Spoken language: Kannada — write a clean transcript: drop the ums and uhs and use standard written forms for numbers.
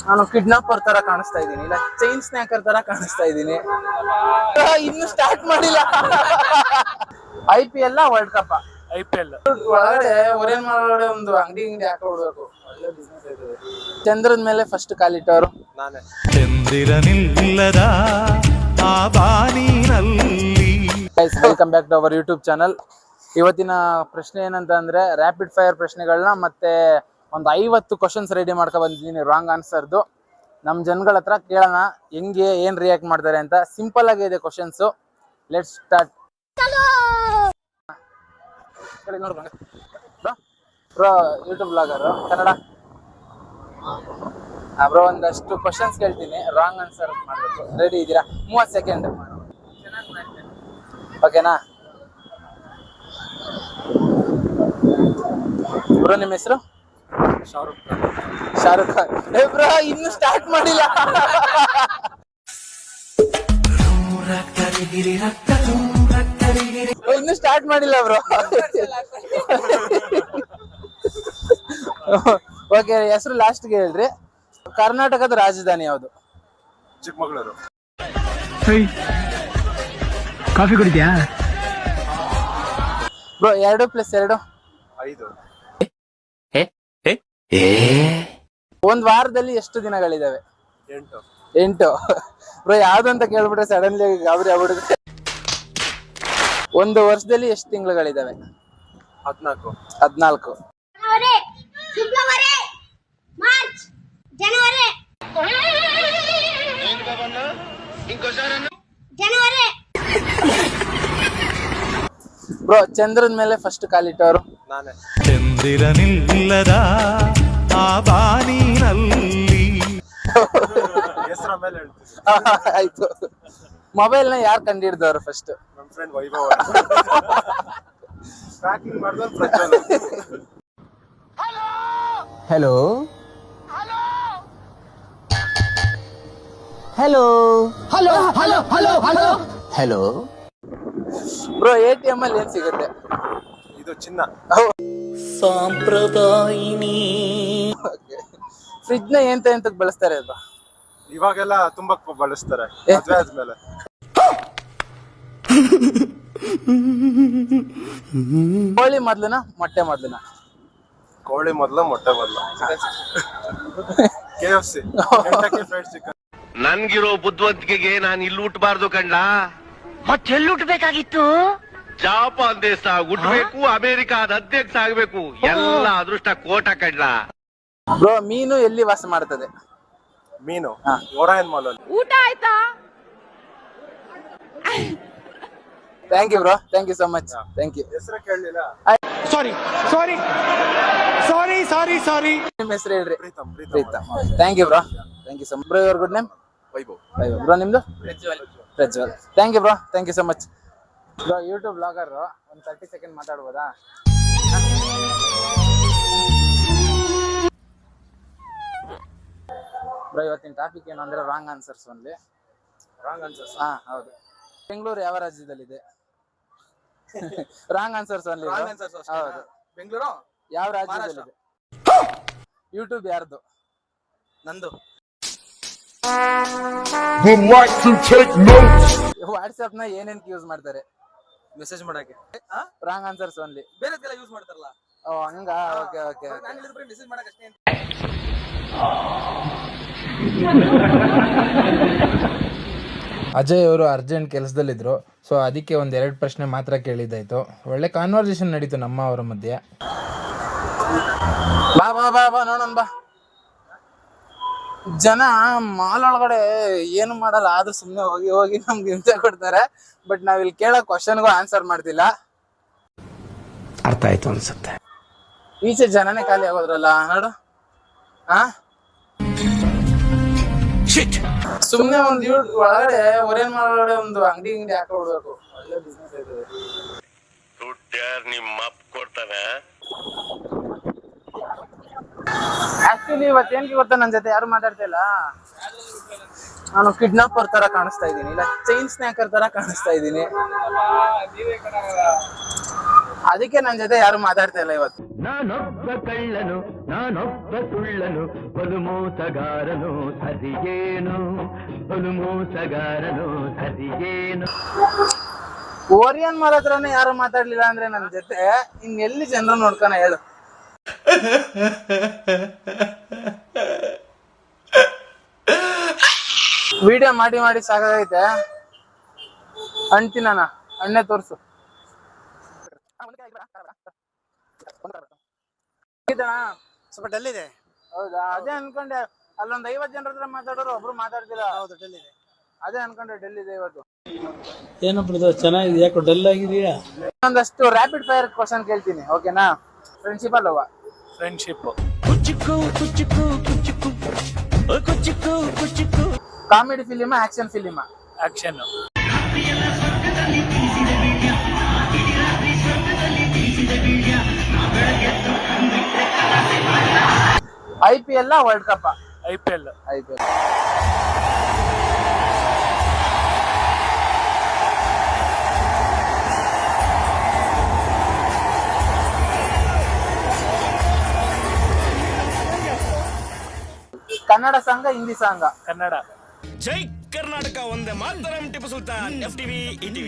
ನಾನು ಕಿಡ್ನಾಪರ್ ತರ ಕಾಣಿಸ್ತಾ ಇದ್ದೀನಿ, ಇಲ್ಲ ಚೈನ್ ಸ್ನ್ಯಾಕರ್ ತರ ಕಾಣಿಸ್ತಾ ಇದ್ದೀನಿ. ಇನ್ನು ಸ್ಟಾರ್ಟ್ ಮಾಡಿಲ್ಲ. IPL ವರ್ಲ್ಡ್ ಕಪ್ IPL ಒಳಗಡೆ ಒಳಗಡೆ ಒಂದು ಅಂಗಡಿ ಹಾಕೊಡ್ಬೇಕು. ಒಳ್ಳೆ ಬಿಸ್ನೆಸ್ ಆಯ್ತದೆ. ಚಂದ್ರದ ಮೇಲೆ ಫಸ್ಟ್ ಕಾಲಿಟ್ಟವರು ನಾನೇ. ಚಂದಿರನಿಲ್ಲದ ಆ ಬಾನಿನಲ್ಲಿ. Welcome back to our YouTube channel. ಇವತ್ತಿನ ಪ್ರಶ್ನೆ ಏನಂತ ಅಂದ್ರೆ ರ್ಯಾಪಿಡ್ ಫೈರ್ ಪ್ರಶ್ನೆಗಳನ್ನ ಮತ್ತೆ ಒಂದು 50 ಕ್ವಶನ್ಸ್ ರೆಡಿ ಮಾಡ್ಕೊ ಬಂದಿದ್ದೀನಿ ರಾಂಗ್ ಆನ್ಸರ್ದು. ನಮ್ಮ ಜನಗಳ ಹತ್ರ ಕೇಳೋಣ ಹೆಂಗೆ ಏನ್ ರಿಯಾಕ್ಟ್ ಮಾಡ್ತಾರೆ ಅಂತ. ಸಿಂಪಲ್ ಆಗಿದೆ questions. Let's start. Bro YouTube blogger Kannada. Bro ಒಂದಷ್ಟು ಕ್ವಶನ್ಸ್ ಕೇಳ್ತೀನಿ, ರಾಂಗ್ ಆನ್ಸರ್ ಮಾಡ್ಬೇಕು. ರೆಡಿ ಇದ್ದೀರಾ? 30 ಸೆಕೆಂಡ್. ಓಕೆನಾ ಬ್ರೋ? ನಿಮ್ಮ ಹೆಸರು? ಶಾರುಖ್ ಖಾನ್. ಬ್ರೋ ಇನ್ನು ಸ್ಟಾರ್ಟ್ ಮಾಡಿಲ್ಲ. ಇನ್ನು ಸ್ಟಾರ್ಟ್ ಮಾಡಿಲ್ಲ ಬ್ರೋ. ಓಕೆ, ಹೆಸರು ಲಾಸ್ಟ್ಗೆ ಹೇಳ್ರಿ. ಕರ್ನಾಟಕದ ರಾಜಧಾನಿ ಯಾವುದು? ಚಿಕ್ಕಮಗಳೂರು. ಕಾಫಿ ಕುಡಿದ್ಯಾ ಬ್ರೋ? 2 + 2 5. ಒಂದ್ ವಾರದಲ್ಲಿ ಎಷ್ಟು ದಿನಗಳಿದಾವೆ? 8. ಬ್ರೋ ಯಾವ್ದಂತ ಕೇಳ್ಬಿಟ್ರೆ ಸಡನ್ಲಿ ಗಾಬರಿ ಆಗ್ಬಿಡುತ್ತೆ. ಒಂದು ವರ್ಷದಲ್ಲಿ ಎಷ್ಟು ತಿಂಗಳುಗಳಿದಾವೆ? 14. 14. ಫೆಬ್ರವರಿ, ಮಾರ್ಚ್, ಜನವರಿ, ಜನವರಿ. ಬ್ರೋ ಚಂದ್ರದ ಮೇಲೆ ಫಸ್ಟ್ ಕಾಲಿಟ್ಟವರು? ನಾನೇ. ಚಂದಿರನಿಲ್ಲದ ಆ ಬಾನಿನಲ್ಲಿ. ಹೆಸರ ಮೇಲೆ ಹೇಳ್ತೀನಿ. ಆಯ್ತು. ಮೊಬೈಲ್ ನ ಯಾರು ಕಂಡಿಡ್ದವ್ರು ಫಸ್ಟ್? ನಮ್ಮ ಫ್ರೆಂಡ್ ವೈಭವ್. ಟ್ರ್ಯಾಕಿಂಗ್ ಮಾಡಿದ್ರೆ Prajwal. Hello hello hello hello hello hello hello bro ATM ಅಲ್ಲಿ ಏನ್ ಸಿಗುತ್ತೆ? ಇದು ಚಿನ್ನ. ಸಾಂಪ್ರದಾಯಿನಿ. ಫ್ರಿಡ್ಜ್ ನ ಎಂತಕ್ಕೆ ಬಳಸ್ತಾರೆ ಅದು? ಇವಾಗೆಲ್ಲ ತುಂಬಾ ಬಳಸ್ತಾರೆ ಮದ್ವೆ ಆದ್ಮೇಲೆ. ಕೋಳಿ ಮೊದ್ಲನ ಮೊಟ್ಟೆ ಮೊದ್ಲನ? ಕೋಳಿ ಮೊದಲು, ಮೊಟ್ಟೆ ಮೊದಲು. KFC, Kentucky Fried Chicken. ನನ್ಗಿರೋ ಬುದ್ಧಿವಂತಿಕೆಗೆ ನಾನು ಇಲ್ಲಿ ಹುಟ್ಟಬಾರ್ದು ಕಣ್ಣ. ಮತ್ತೆಲ್ಲಿ ಹುಟ್ಟಬೇಕಾಗಿತ್ತು? ಜಾಪಾನ್ ದೇಶ ಹುಟ್ಟಬೇಕು, ಅಮೆರಿಕಾದ ಅಧ್ಯಕ್ಷ ಆಗ್ಬೇಕು. ಎಲ್ಲ ಅದೃಷ್ಟ ಕೋಟ ಕಣ್ಣ. ಬ್ರೋ ಮೀನು ಎಲ್ಲಿ ವಾಸ ಮಾಡ್ತದೆ? ಮೀನು ಓರಾಯನ್ ಮಾಲ್ ಅಲ್ಲಿ. ಊಟ ಆಯ್ತಾ? Thank you bro, thank you so much. Thank you. ಹೆಸರು ಕೇಳಲಿಲ್ಲ. Sorry sorry sorry sorry sorry ನಿಮ್ಮ ಹೆಸರು ಹೇಳ್ರಿ? Pritam. Thank you bro, thank you so much. Bro your good name? Vaibhav. Bro ನಿಮ್ದು? Prajwal. Thank you bro, thank you so much. Bro YouTube blogger, ಒಂದು 30 ಸೆಕೆಂಡ್ ಮಾತಾಡ್ಬೋದಾ? ಬ್ರೋ ಇವತ್ತಿನ ಟಾಪಿಕ್ ಏನು ಅಂದ್ರೆ wrong answers only. Wrong answers. ಹಾ ಹೌದು. ಬೆಂಗಳೂರು ಯಾವ ರಾಜ್ಯದಲ್ಲಿದೆ? Wrong answers only. ಹೌದು. ಬೆಂಗಳೂರು ಯಾವ ರಾಜ್ಯದಲ್ಲಿದೆ? ಯೂಟ್ಯೂಬ್ ಯಾರ್ದು? ನಂದು. ವಾಟ್ಸ್ಆಪ್ ನ ಏನೇನ್ ಯೂಸ್ ಮಾಡ್ತಾರೆ? ಮೆಸೇಜ್ ಮಾಡಕ್ಕೆ. Wrong answers only. ಬೇರೆದೆಲ್ಲ ಯೂಸ್ ಮಾಡ್ತಾರಲ್ಲ. ಓ ಹಂಗ. Okay okay. ನಾನು ಹೇಳಿದ್ರೆ ಮೆಸೇಜ್ ಮಾಡಕ್ಕೆ ಅಷ್ಟೇ. ಅಜಯ್ ಅವರು ಅರ್ಜೆಂಟ್ ಕೆಲಸದಲ್ಲಿದ್ದರು, ಸೊ ಅದಕ್ಕೆ 1-2 ಪ್ರಶ್ನೆ ಮಾತ್ರ ಕೇಳಿದ್ದಾಯಿತು. ಒಳ್ಳೆ ಕಾನ್ವರ್ಸೇಷನ್ ನಡೀತು ನಮ್ಮ ಅವರ ಮಧ್ಯೆ. ಬಾ ಬಾ ಬಾ ಬಾ ನೋಡೋಣ ಬಾ. ಜನ ಮಾಲ್ ಒಳಗಡೆ ಏನು ಮಾಡಲ್ಲ, ಆದ್ರೂ ಸುಮ್ಮನೆ ಹೋಗಿ ಹೋಗಿ ನಮ್ಗೆ ಹಿಂಸೆ ಕೊಡ್ತಾರೆ. ಬಟ್ ನಾವಿಲ್ಲಿ ಕೇಳೋ ಕ್ವಶನ್ಗೂ ಆನ್ಸರ್ ಮಾಡ್ತಿಲ್ಲ. ಅರ್ಥ ಆಯ್ತು ಅನ್ಸುತ್ತೆ. ಈಚೆ ಜನನೇ ಖಾಲಿ ಆಗೋದ್ರಲ್ಲ ನೋಡು. ಸುಮ್ನೆ ಒಂದು ಒಳಗಡೆ ಒರೇನ್ ಒಳಗಡೆ ಒಂದು ಅಂಗಡಿ ಹಾಕೊಡ್ಬೇಕು. ಒಳ್ಳೆ ಬಿಸ್ನೆಸ್ ಆಯ್ತದೆ. ದುಡ್ಡು ಯಾರು ನಿಮ್ಮ ಅಪ್ಪ ಕೊಡ್ತಾನೆ? ಆಕ್ಚುಲಿ ಇವತ್ತೇನ್ಗೆ ಗೊತ್ತಾ, ನನ್ನ ಜೊತೆ ಯಾರು ಮಾತಾಡ್ತಾ ಇಲ್ಲ. ನಾನು ಕಿಡ್ನಾಪರ್ ತರ ಕಾಣಿಸ್ತಾ ಇದ್ದೀನಿ, ಇಲ್ಲ ಚೈನ್ ಸ್ನ್ಯಾಕರ್ ತರ ಕಾಣಿಸ್ತಾ ಇದ್ದೀನಿ. ಅದಕ್ಕೆ ನನ್ ಜೊತೆ ಯಾರು ಮಾತಾಡ್ತಾ ಇಲ್ಲ ಇವತ್ತು. ನಾನೊಬ್ಬ ಕಳ್ಳನು ನಾನೊಬ್ಬ ಸುಳ್ಳನು ಬಲು ಮೋಸಗಾರನು ಸರಿಗೇನು ಬಲು ಮೋಸಗಾರನು ಸರಿಗೇನು. ಓರಿಯನ್ ಮಾಲ್ ಹತ್ರನೇ ಯಾರು ಮಾತಾಡ್ಲಿಲ್ಲ ಅಂದ್ರೆ ನನ್ ಜೊತೆ ಇನ್ ಎಲ್ಲಿ ಜನರು ನೋಡ್ಕೊನ ಹೇಳು. ವಿಡಿಯೋ ಮಾಡಿ ಮಾಡಿ ಸಾಕಾಗೈತೆ. ಅಂಟಿನ ಅಣ್ಣೆ ತೋರ್ಸು. ಸ್ವಲ್ಪ ಡಲ್ ಇದೆ. ಹೌದಾ? ಅದೇ ಅನ್ಕೊಂಡೆ. ಅಲ್ಲೊಂದ್ 50 ಜನರ ಹತ್ರ ಮಾತಾಡೋರು ಒಬ್ರು ಮಾತಾಡ್ತಿಲ್ಲ. ಹೌದು, ಡಲ್ ಇದೆ. ಅದೇ ಅನ್ಕೊಂಡೆ ಡೆಲ್ ಇದೆ ಇವತ್ತು. ಏನಪ್ಪ ಚೆನ್ನಾಗಿದೆ, ಯಾಕೋ ಡಲ್ ಆಗಿದೆಯಾ? ಒಂದಷ್ಟು ರ್ಯಾಪಿಡ್ ಫೈರ್ ಕ್ವಶನ್ ಕೇಳ್ತೀನಿ, ಓಕೆನಾ? ಫ್ರೆಂಡ್ಶಿಪ್ ಅಲ್ಲವಾ? ಫ್ರೆಂಡ್ಶಿಪ್. ಕಾಮಿಡಿ ಫಿಲಿಮಾ, ಆಕ್ಷನ್ ಫಿಲಿಮಾ? Action. IPL world cup? IPL. Kannada ಸಾಂಗ, ಹಿಂದಿ ಸಾಂಗ? ಕನ್ನಡ. ಜೈ ಕರ್ನಾಟಕ ಒಂದೇ ಮಾತರಂ ಟಿಪ್ಪು ಸುಲ್ತಾನ್ FTV ETV